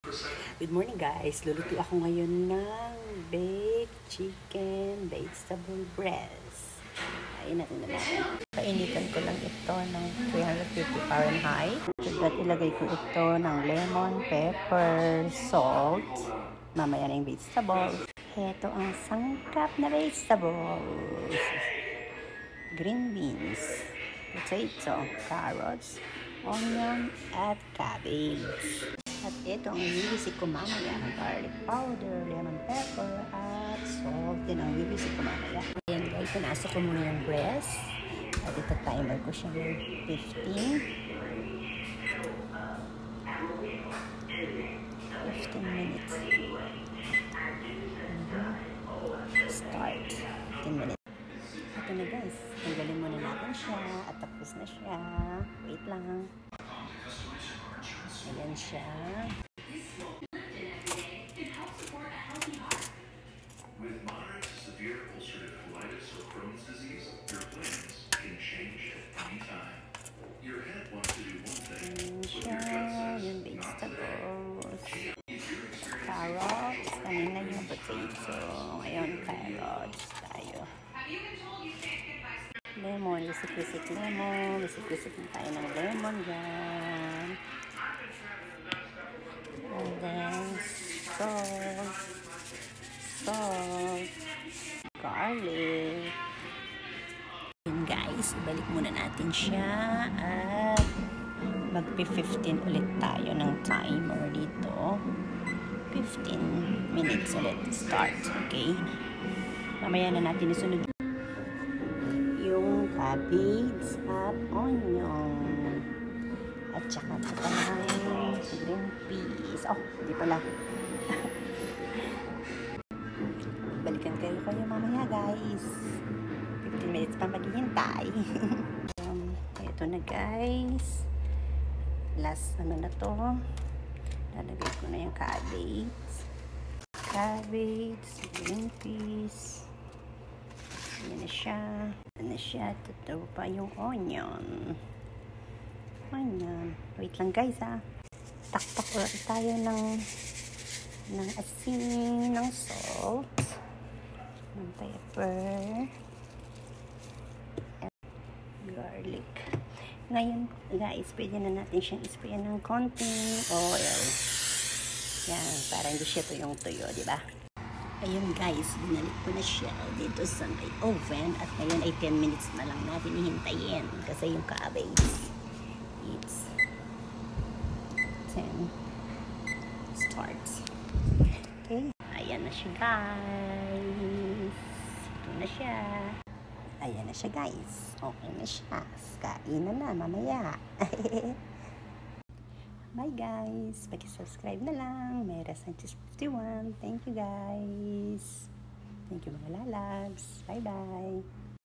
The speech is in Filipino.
Good morning guys! Luluto ako ngayon ng baked chicken vegetable breast. Kain natin na natin. Painitan ko lang ito ng 350 Fahrenheit. At ilagay ko ito ng lemon, pepper, salt. Mamaya na yung vegetables. Ito ang sangkap na vegetables. Green beans, potato, carrots, onion, at cabbage. At ito ang bibisik ko mamaya, garlic powder, lemon pepper, at salt din ang bibisik ko mamaya. Ayan guys, pinasok ko muna yung breast. At ito timer ko siya ng 15 minutes. Start. 15 minutes. Ito na guys, tanggalin muna natin siya at tapos na siya. Wait lang. Ayan siya. With moderate to severe ulcerative colitis or Crohn's disease, your plans can change at any time. Your head wants to do one thing, but your gut says Yung not today. vegetables. Carrots. Kanina yung potato. Ngayon, carrots tayo. Lemon. Bisik-bisik lemon. Bisik-bisik na tayo ng lemon dyan. And then, salt. Garlic. Yun guys, ibalik muna natin siya at mag-15 ulit tayo ng timer dito. 15 minutes ulit. Start. Okay? Mamaya na natin isunod yung cabbage at onion. At saka ng green peas. Oh, di pala. Balikan kayo mamaya guys. 15 minutes pa maghihintay. Ito na guys. Last ano na to. Lalagay ko na yung cabbage. Green peas. Ayan na siya. Ayan na siya. Totoo pa yung onion. Wait lang guys ha. Takpak ulit tayo ng asin, ng salt, ng pepper, and garlic. Ngayon guys, pwede na natin siyang isprayan ng konting oil. Yan, para hindi siya tuyong-tuyo, di ba? Ayun guys, binalik ko na siya dito sa may oven at ngayon ay 10 minutes na lang natin ihintayin kasi yung cabbage. It's 10. Start. Okay. Ayan na siya guys. Ito na siya. Ayan na siya guys. Okay na siya. Kain na mamaya. Bye guys. Paki-subscribe na lang. Mayra Sanchez 51. Thank you guys. Thank you mga lalabs. Bye bye.